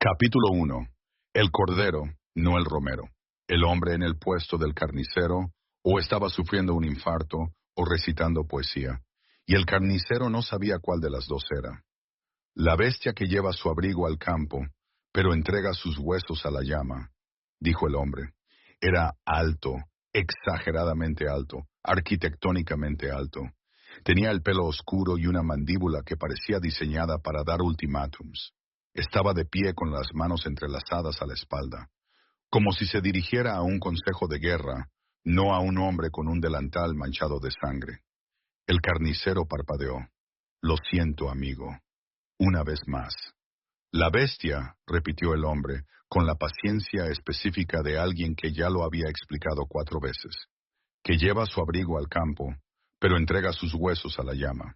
Capítulo 1. El cordero, no el romero. El hombre en el puesto del carnicero, o estaba sufriendo un infarto, o recitando poesía. Y el carnicero no sabía cuál de las dos era. La bestia que lleva su abrigo al campo, pero entrega sus huesos a la llama, dijo el hombre. Era alto, exageradamente alto, arquitectónicamente alto. Tenía el pelo oscuro y una mandíbula que parecía diseñada para dar ultimátums. Estaba de pie con las manos entrelazadas a la espalda, como si se dirigiera a un consejo de guerra, no a un hombre con un delantal manchado de sangre. El carnicero parpadeó. Lo siento, amigo. Una vez más. La bestia, repitió el hombre, con la paciencia específica de alguien que ya lo había explicado 4 veces, que lleva su abrigo al campo, pero entrega sus huesos a la llama.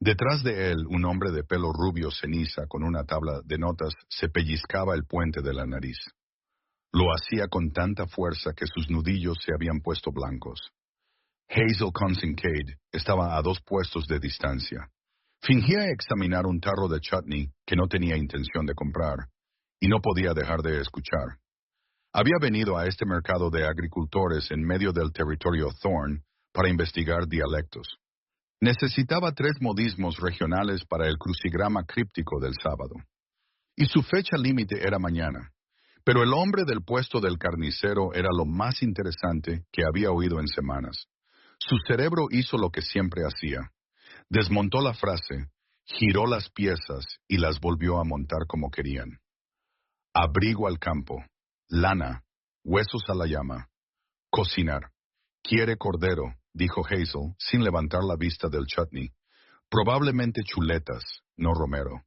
Detrás de él, un hombre de pelo rubio ceniza con una tabla de notas se pellizcaba el puente de la nariz. Lo hacía con tanta fuerza que sus nudillos se habían puesto blancos. Hazel Kincaid estaba a 2 puestos de distancia. Fingía examinar un tarro de chutney que no tenía intención de comprar, y no podía dejar de escuchar. Había venido a este mercado de agricultores en medio del territorio Thorn para investigar dialectos. Necesitaba 3 modismos regionales para el crucigrama críptico del sábado. Y su fecha límite era mañana. Pero el hombre del puesto del carnicero era lo más interesante que había oído en semanas. Su cerebro hizo lo que siempre hacía. Desmontó la frase, giró las piezas y las volvió a montar como querían. Abrigo al campo, lana, huesos a la llama, cocinar. Quiere cordero, dijo Hazel, sin levantar la vista del chutney. Probablemente chuletas, no romero.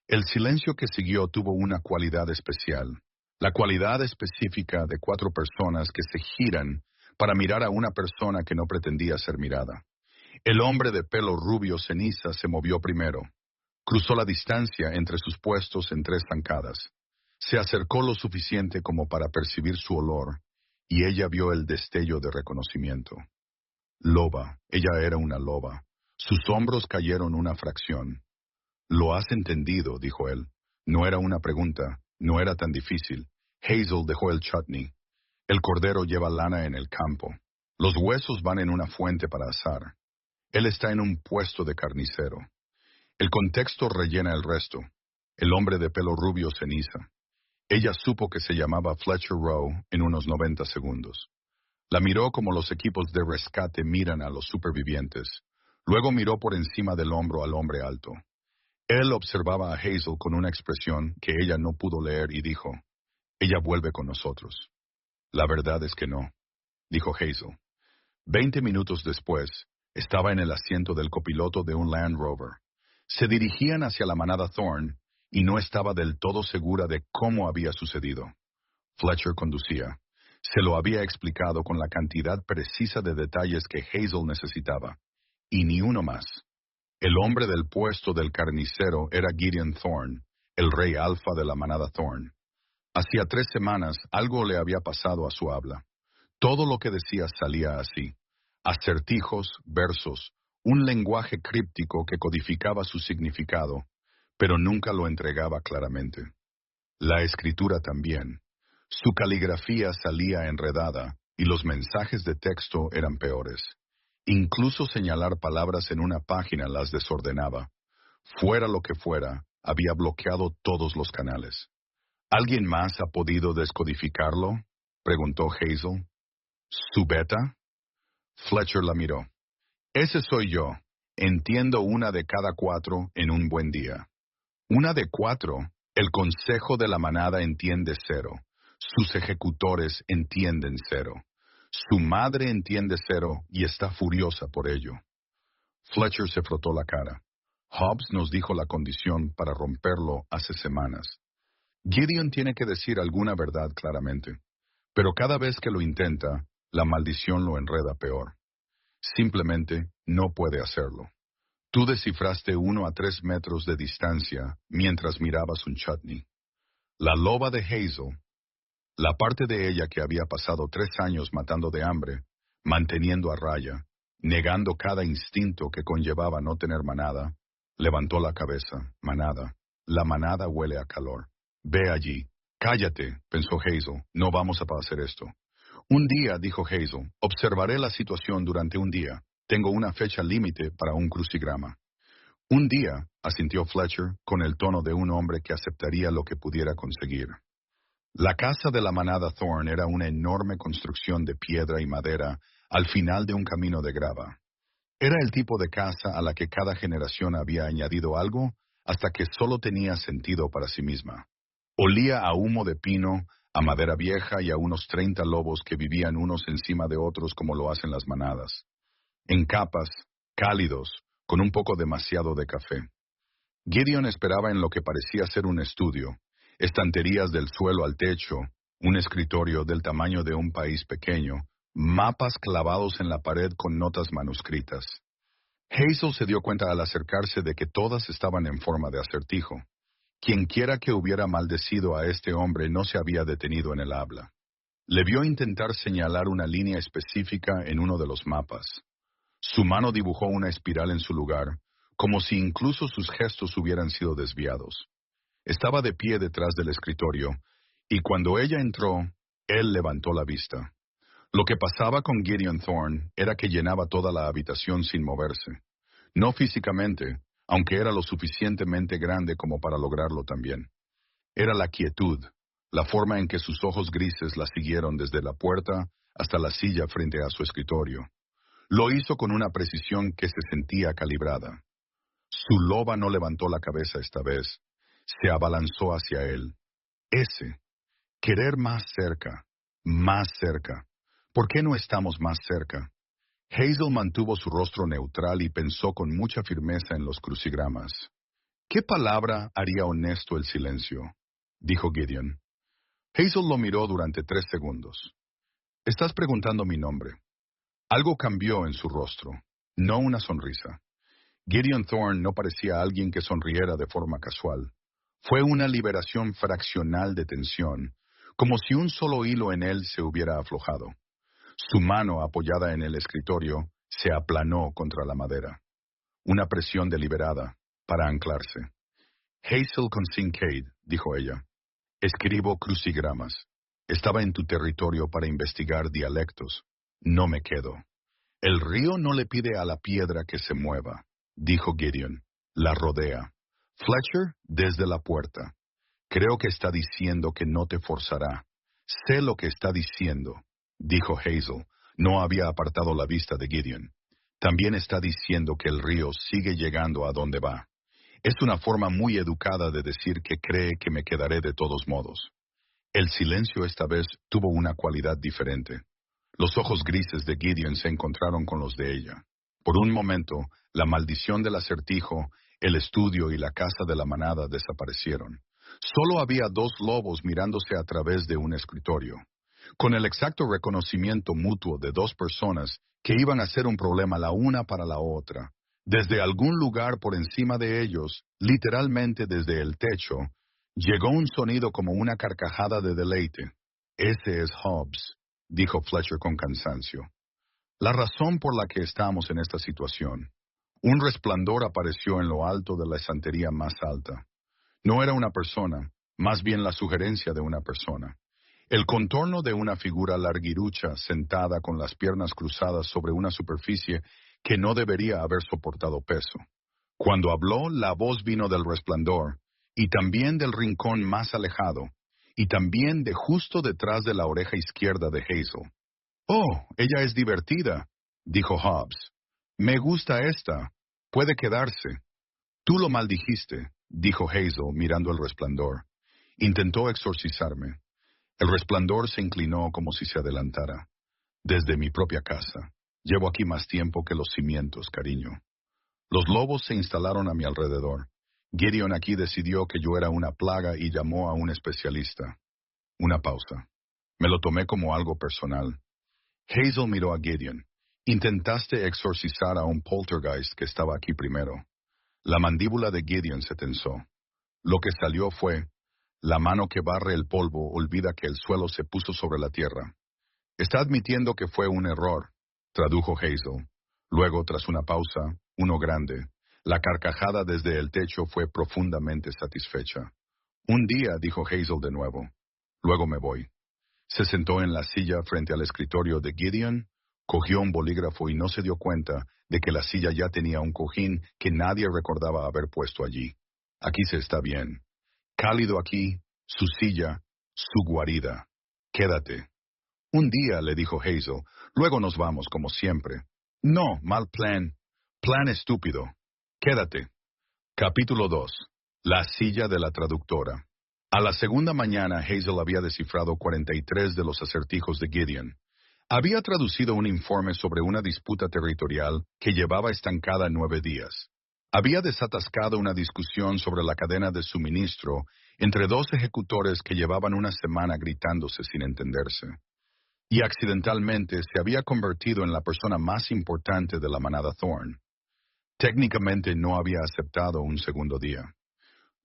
El silencio que siguió tuvo una cualidad especial. La cualidad específica de 4 personas que se giran para mirar a una persona que no pretendía ser mirada. El hombre de pelo rubio ceniza se movió primero. Cruzó la distancia entre sus puestos en 3 zancadas. Se acercó lo suficiente como para percibir su olor, y ella vio el destello de reconocimiento. Loba, ella era una loba. Sus hombros cayeron una fracción. Lo has entendido, dijo él. No era una pregunta, no era tan difícil. Hazel dejó el chutney. El cordero lleva lana en el campo. Los huesos van en una fuente para asar. Él está en un puesto de carnicero. El contexto rellena el resto. El hombre de pelo rubio ceniza. Ella supo que se llamaba Fletcher Rowe en unos 90 segundos. La miró como los equipos de rescate miran a los supervivientes. Luego miró por encima del hombro al hombre alto. Él observaba a Hazel con una expresión que ella no pudo leer y dijo, «Ella vuelve con nosotros». «La verdad es que no», dijo Hazel. 20 minutos después, estaba en el asiento del copiloto de un Land Rover. Se dirigían hacia la manada Thorn y no estaba del todo segura de cómo había sucedido. Fletcher conducía. Se lo había explicado con la cantidad precisa de detalles que Hazel necesitaba. Y ni uno más. El hombre del puesto del carnicero era Gideon Thorn, el rey alfa de la manada Thorn. Hacía 3 semanas algo le había pasado a su habla. Todo lo que decía salía así. Acertijos, versos, un lenguaje críptico que codificaba su significado, pero nunca lo entregaba claramente. La escritura también. Su caligrafía salía enredada y los mensajes de texto eran peores. Incluso señalar palabras en una página las desordenaba. Fuera lo que fuera, había bloqueado todos los canales. ¿Alguien más ha podido descodificarlo?, preguntó Hazel. ¿Su beta? Fletcher la miró. Ese soy yo. Entiendo una de cada 4 en un buen día. Una de 4, el consejo de la manada entiende 0. Sus ejecutores entienden 0. Su madre entiende 0 y está furiosa por ello. Fletcher se frotó la cara. Hobbes nos dijo la condición para romperlo hace semanas. Gideon tiene que decir alguna verdad claramente, pero cada vez que lo intenta, la maldición lo enreda peor. Simplemente no puede hacerlo. Tú descifraste 1 a 3 metros de distancia mientras mirabas un chutney. La loba de Hazel, la parte de ella que había pasado 3 años matando de hambre, manteniendo a raya, negando cada instinto que conllevaba no tener manada, levantó la cabeza. Manada. La manada huele a calor. Ve allí. Cállate, pensó Hazel, no vamos a hacer esto. Un día, dijo Hazel, observaré la situación durante un día. Tengo una fecha límite para un crucigrama. Un día, asintió Fletcher, con el tono de un hombre que aceptaría lo que pudiera conseguir. La casa de la manada Thorne era una enorme construcción de piedra y madera al final de un camino de grava. Era el tipo de casa a la que cada generación había añadido algo hasta que solo tenía sentido para sí misma. Olía a humo de pino, a madera vieja y a unos 30 lobos que vivían unos encima de otros como lo hacen las manadas. En capas, cálidos, con un poco demasiado de café. Gideon esperaba en lo que parecía ser un estudio, estanterías del suelo al techo, un escritorio del tamaño de un país pequeño, mapas clavados en la pared con notas manuscritas. Hazel se dio cuenta al acercarse de que todas estaban en forma de acertijo. Quienquiera que hubiera maldecido a este hombre no se había detenido en el habla. Le vio intentar señalar una línea específica en uno de los mapas. Su mano dibujó una espiral en su lugar, como si incluso sus gestos hubieran sido desviados. Estaba de pie detrás del escritorio, y cuando ella entró, él levantó la vista. Lo que pasaba con Gideon Thorne era que llenaba toda la habitación sin moverse. No físicamente, aunque era lo suficientemente grande como para lograrlo también. Era la quietud, la forma en que sus ojos grises la siguieron desde la puerta hasta la silla frente a su escritorio. Lo hizo con una precisión que se sentía calibrada. Su loba no levantó la cabeza esta vez. Se abalanzó hacia él. Ese, querer más cerca, más cerca. ¿Por qué no estamos más cerca? Hazel mantuvo su rostro neutral y pensó con mucha firmeza en los crucigramas. ¿Qué palabra haría honesto el silencio? Dijo Gideon. Hazel lo miró durante 3 segundos. Estás preguntando mi nombre. Algo cambió en su rostro, no una sonrisa. Gideon Thorne no parecía alguien que sonriera de forma casual. Fue una liberación fraccional de tensión, como si un solo hilo en él se hubiera aflojado. Su mano, apoyada en el escritorio, se aplanó contra la madera. Una presión deliberada, para anclarse. Hazel con Kincaid, dijo ella. Escribo crucigramas. Estaba en tu territorio para investigar dialectos. No me quedo. El río no le pide a la piedra que se mueva, dijo Gideon. La rodea. Fletcher, desde la puerta. Creo que está diciendo que no te forzará. Sé lo que está diciendo, dijo Hazel. No había apartado la vista de Gideon. También está diciendo que el río sigue llegando a donde va. Es una forma muy educada de decir que cree que me quedaré de todos modos. El silencio esta vez tuvo una cualidad diferente. Los ojos grises de Gideon se encontraron con los de ella. Por un momento, la maldición del acertijo, el estudio y la casa de la manada desaparecieron. Solo había 2 lobos mirándose a través de un escritorio, con el exacto reconocimiento mutuo de 2 personas que iban a ser un problema la una para la otra. Desde algún lugar por encima de ellos, literalmente desde el techo, llegó un sonido como una carcajada de deleite. Ese es Hobbes, dijo Fletcher con cansancio. La razón por la que estamos en esta situación. Un resplandor apareció en lo alto de la estantería más alta. No era una persona, más bien la sugerencia de una persona. El contorno de una figura larguirucha sentada con las piernas cruzadas sobre una superficie que no debería haber soportado peso. Cuando habló, la voz vino del resplandor, y también del rincón más alejado, y también de justo detrás de la oreja izquierda de Hazel. «Oh, ella es divertida», dijo Hobbes. «Me gusta esta. Puede quedarse». «Tú lo maldijiste», dijo Hazel mirando el resplandor. Intentó exorcizarme. El resplandor se inclinó como si se adelantara. «Desde mi propia casa. Llevo aquí más tiempo que los cimientos, cariño». Los lobos se instalaron a mi alrededor. Gideon aquí decidió que yo era una plaga y llamó a un especialista. Una pausa. Me lo tomé como algo personal. Hazel miró a Gideon. Intentaste exorcizar a un poltergeist que estaba aquí primero. La mandíbula de Gideon se tensó. Lo que salió fue, la mano que barre el polvo olvida que el suelo se puso sobre la tierra. Está admitiendo que fue un error, tradujo Hazel. Luego, tras una pausa, uno grande, la carcajada desde el techo fue profundamente satisfecha. Un día, dijo Hazel de nuevo. Luego me voy. Se sentó en la silla frente al escritorio de Gideon, cogió un bolígrafo y no se dio cuenta de que la silla ya tenía un cojín que nadie recordaba haber puesto allí. Aquí se está bien. Cálido aquí, su silla, su guarida. Quédate. Un día, le dijo Hazel, luego nos vamos como siempre. No, mal plan. Plan estúpido. Quédate. Capítulo 2. La silla de la traductora. A la segunda mañana, Hazel había descifrado 43 de los acertijos de Gideon. Había traducido un informe sobre una disputa territorial que llevaba estancada 9 días. Había desatascado una discusión sobre la cadena de suministro entre dos ejecutores que llevaban una semana gritándose sin entenderse. Y accidentalmente se había convertido en la persona más importante de la manada Thorn. Técnicamente no había aceptado un segundo día.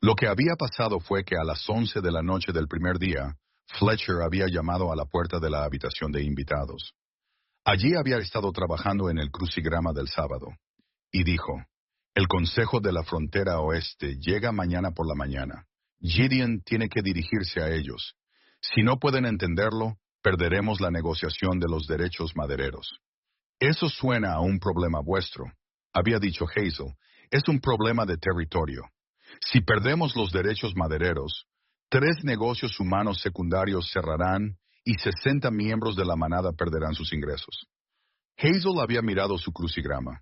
Lo que había pasado fue que a las 11 de la noche del primer día, Fletcher había llamado a la puerta de la habitación de invitados. Allí había estado trabajando en el crucigrama del sábado, y dijo, el Consejo de la Frontera Oeste llega mañana por la mañana. Gideon tiene que dirigirse a ellos. Si no pueden entenderlo, perderemos la negociación de los derechos madereros. Eso suena a un problema vuestro, había dicho Hazel. Es un problema de territorio. Si perdemos los derechos madereros, 3 negocios humanos secundarios cerrarán y 60 miembros de la manada perderán sus ingresos. Hazel había mirado su crucigrama.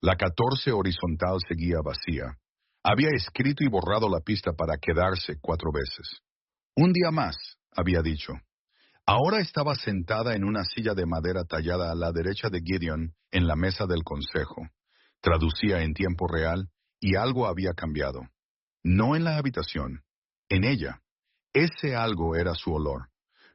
La 14 horizontal seguía vacía. Había escrito y borrado la pista para quedarse 4 veces. Un día más, había dicho. Ahora estaba sentada en una silla de madera tallada a la derecha de Gideon en la mesa del consejo. Traducía en tiempo real y algo había cambiado. No en la habitación, en ella. Ese algo era su olor.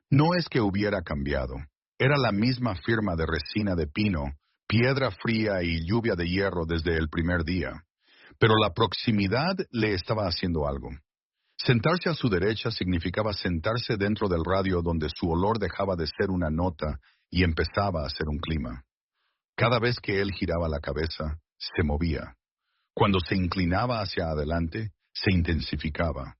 No es que hubiera cambiado. Era la misma firma de resina de pino, piedra fría y lluvia de hierro desde el primer día. Pero la proximidad le estaba haciendo algo. Sentarse a su derecha significaba sentarse dentro del radio donde su olor dejaba de ser una nota y empezaba a ser un clima. Cada vez que él giraba la cabeza, se movía. Cuando se inclinaba hacia adelante, se intensificaba.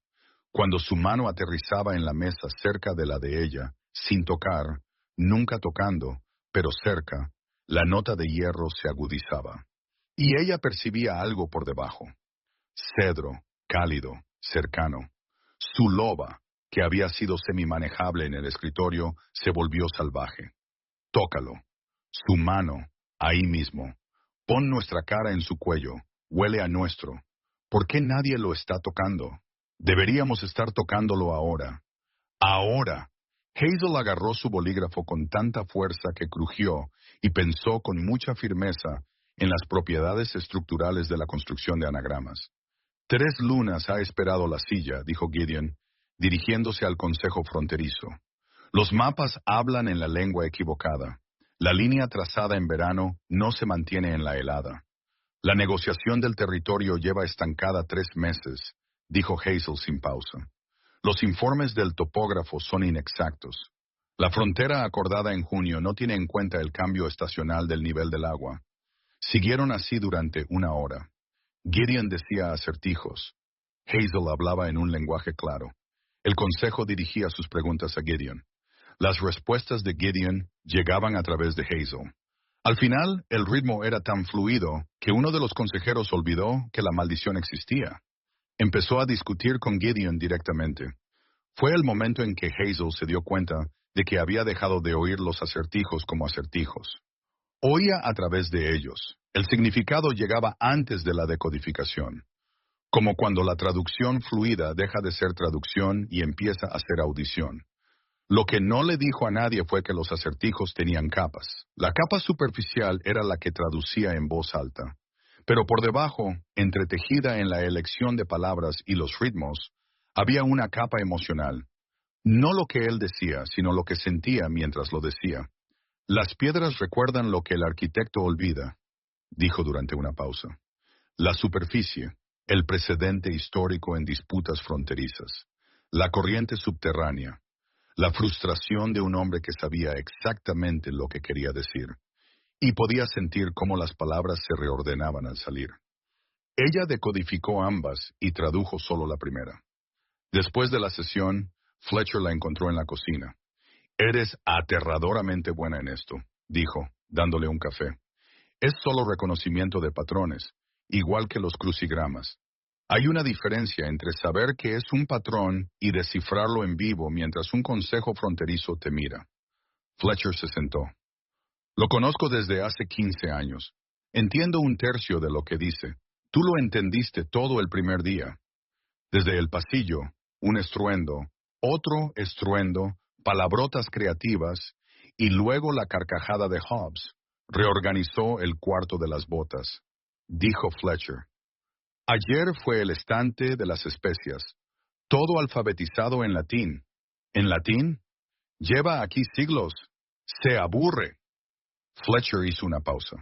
Cuando su mano aterrizaba en la mesa cerca de la de ella, sin tocar, nunca tocando, pero cerca, la nota de hierro se agudizaba. Y ella percibía algo por debajo. Cedro, cálido, cercano. Su loba, que había sido semimanejable en el escritorio, se volvió salvaje. Tócalo. Su mano, ahí mismo. Pon nuestra cara en su cuello. Huele a nuestro. ¿Por qué nadie lo está tocando? Deberíamos estar tocándolo ahora. Ahora. Hazel agarró su bolígrafo con tanta fuerza que crujió y pensó con mucha firmeza en las propiedades estructurales de la construcción de anagramas. 3 lunas ha esperado la silla, dijo Gideon, dirigiéndose al consejo fronterizo. Los mapas hablan en la lengua equivocada. La línea trazada en verano no se mantiene en la helada. La negociación del territorio lleva estancada 3 meses, dijo Hazel sin pausa. Los informes del topógrafo son inexactos. La frontera acordada en junio no tiene en cuenta el cambio estacional del nivel del agua. Siguieron así durante 1 hora. Gideon decía acertijos. Hazel hablaba en un lenguaje claro. El consejo dirigía sus preguntas a Gideon. Las respuestas de Gideon llegaban a través de Hazel. Al final, el ritmo era tan fluido que uno de los consejeros olvidó que la maldición existía. Empezó a discutir con Gideon directamente. Fue el momento en que Hazel se dio cuenta de que había dejado de oír los acertijos como acertijos. Oía a través de ellos. El significado llegaba antes de la decodificación, como cuando la traducción fluida deja de ser traducción y empieza a ser audición. Lo que no le dijo a nadie fue que los acertijos tenían capas. La capa superficial era la que traducía en voz alta. Pero por debajo, entretejida en la elección de palabras y los ritmos, había una capa emocional. No lo que él decía, sino lo que sentía mientras lo decía. Las piedras recuerdan lo que el arquitecto olvida, dijo durante una pausa. La superficie, el precedente histórico en disputas fronterizas, la corriente subterránea, la frustración de un hombre que sabía exactamente lo que quería decir, y podía sentir cómo las palabras se reordenaban al salir. Ella decodificó ambas y tradujo solo la primera. Después de la sesión, Fletcher la encontró en la cocina. Eres aterradoramente buena en esto, dijo, dándole un café. Es solo reconocimiento de patrones, igual que los crucigramas. Hay una diferencia entre saber que es un patrón y descifrarlo en vivo mientras un consejo fronterizo te mira. Fletcher se sentó. Lo conozco desde hace 15 años. Entiendo un tercio de lo que dice. Tú lo entendiste todo el primer día. Desde el pasillo, un estruendo, otro estruendo, palabrotas creativas, y luego la carcajada de Hobbes. Reorganizó el cuarto de las botas. Dijo Fletcher. Ayer fue el estante de las especias. Todo alfabetizado en latín. ¿En latín? Lleva aquí siglos. Se aburre. Fletcher hizo una pausa.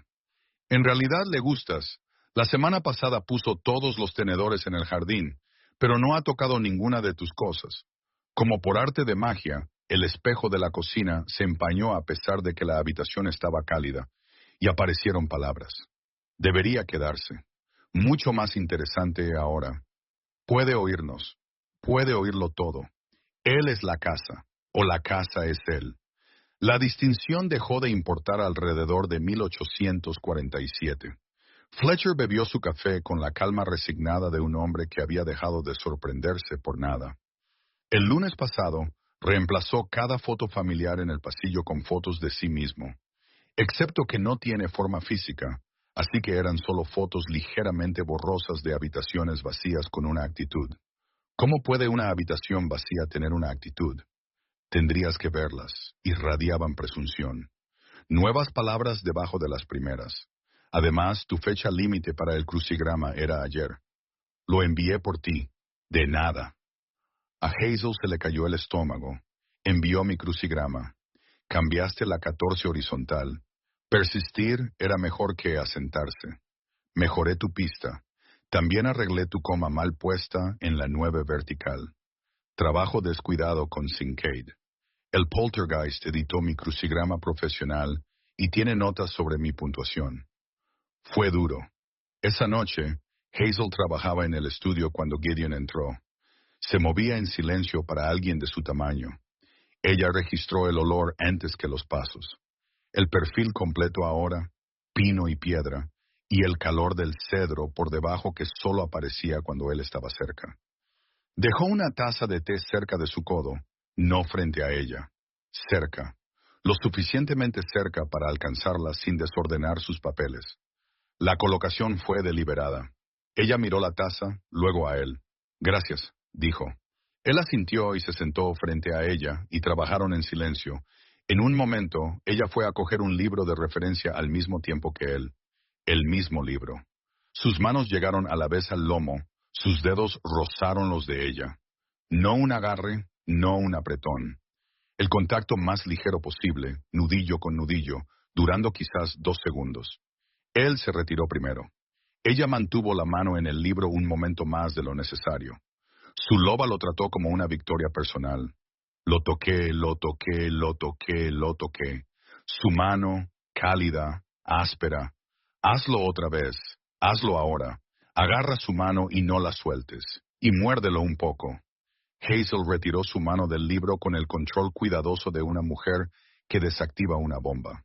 En realidad le gustas. La semana pasada puso todos los tenedores en el jardín, pero no ha tocado ninguna de tus cosas. Como por arte de magia, el espejo de la cocina se empañó a pesar de que la habitación estaba cálida, y aparecieron palabras. Debería quedarse. Mucho más interesante ahora. Puede oírnos. Puede oírlo todo. Él es la casa, o la casa es él. La distinción dejó de importar alrededor de 1847. Fletcher bebió su café con la calma resignada de un hombre que había dejado de sorprenderse por nada. El lunes pasado, reemplazó cada foto familiar en el pasillo con fotos de sí mismo, excepto que no tiene forma física, así que eran solo fotos ligeramente borrosas de habitaciones vacías con una actitud. ¿Cómo puede una habitación vacía tener una actitud? Tendrías que verlas, irradiaban presunción. Nuevas palabras debajo de las primeras. Además, tu fecha límite para el crucigrama era ayer. Lo envié por ti. De nada. A Hazel se le cayó el estómago. Envió mi crucigrama. Cambiaste la 14 horizontal. Persistir era mejor que asentarse. Mejoré tu pista. También arreglé tu coma mal puesta en la 9 vertical. Trabajo descuidado con Kincaid. El Poltergeist editó mi crucigrama profesional y tiene notas sobre mi puntuación. Fue duro. Esa noche, Hazel trabajaba en el estudio cuando Gideon entró. Se movía en silencio para alguien de su tamaño. Ella registró el olor antes que los pasos. El perfil completo ahora, pino y piedra, y el calor del cedro por debajo que solo aparecía cuando él estaba cerca. Dejó una taza de té cerca de su codo, no frente a ella. Cerca. Lo suficientemente cerca para alcanzarla sin desordenar sus papeles. La colocación fue deliberada. Ella miró la taza, luego a él. Gracias, dijo. Él asintió y se sentó frente a ella, y trabajaron en silencio. En un momento, ella fue a coger un libro de referencia al mismo tiempo que él. El mismo libro. Sus manos llegaron a la vez al lomo, sus dedos rozaron los de ella. No un agarre, no un apretón. El contacto más ligero posible, nudillo con nudillo, durando quizás 2 segundos. Él se retiró primero. Ella mantuvo la mano en el libro un momento más de lo necesario. Su loba lo trató como una victoria personal. Lo toqué, lo toqué, lo toqué, lo toqué. Su mano, cálida, áspera. Hazlo otra vez, hazlo ahora. Agarra su mano y no la sueltes. Y muérdelo un poco. Hazel retiró su mano del libro con el control cuidadoso de una mujer que desactiva una bomba.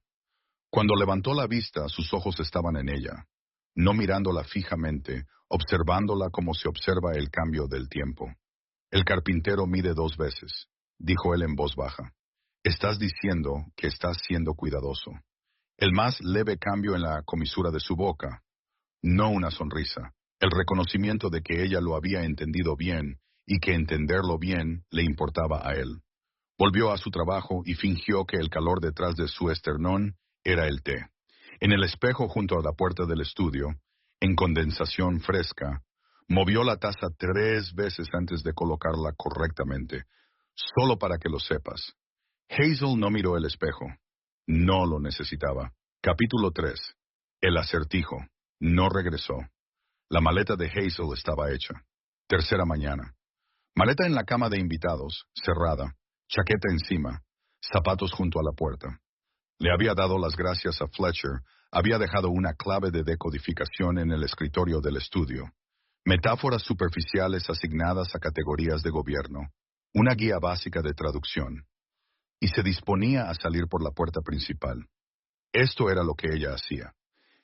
Cuando levantó la vista, sus ojos estaban en ella, no mirándola fijamente, observándola como se observa el cambio del tiempo. El carpintero mide 2 veces, dijo él en voz baja. Estás diciendo que estás siendo cuidadoso. El más leve cambio en la comisura de su boca, no una sonrisa, el reconocimiento de que ella lo había entendido bien y que entenderlo bien le importaba a él. Volvió a su trabajo y fingió que el calor detrás de su esternón era el té. En el espejo junto a la puerta del estudio, en condensación fresca, movió la taza 3 veces antes de colocarla correctamente, solo para que lo sepas. Hazel no miró el espejo. No lo necesitaba. Capítulo 3. El acertijo. No regresó. La maleta de Hazel estaba hecha. Tercera mañana. Maleta en la cama de invitados, cerrada, chaqueta encima, zapatos junto a la puerta. Le había dado las gracias a Fletcher, había dejado una clave de decodificación en el escritorio del estudio. Metáforas superficiales asignadas a categorías de gobierno, una guía básica de traducción, y se disponía a salir por la puerta principal. Esto era lo que ella hacía.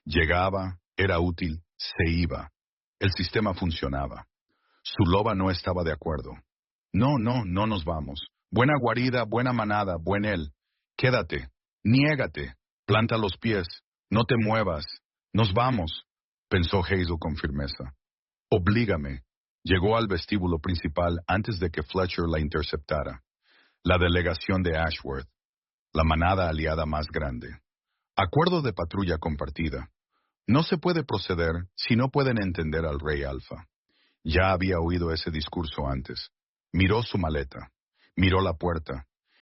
Llegaba, era útil, se iba. El sistema funcionaba. Su loba no estaba de acuerdo. No, no, no nos vamos. Buena guarida, buena manada, buen él. Quédate, niégate, planta los pies, no te muevas. Nos vamos, pensó Hazel con firmeza. Oblígame. Llegó al vestíbulo principal antes de que Fletcher la interceptara. La delegación de Ashworth, la manada aliada más grande. Acuerdo de patrulla compartida. No se puede proceder si no pueden entender al rey Alfa. Ya había oído ese discurso antes. Miró su maleta. Miró la puerta.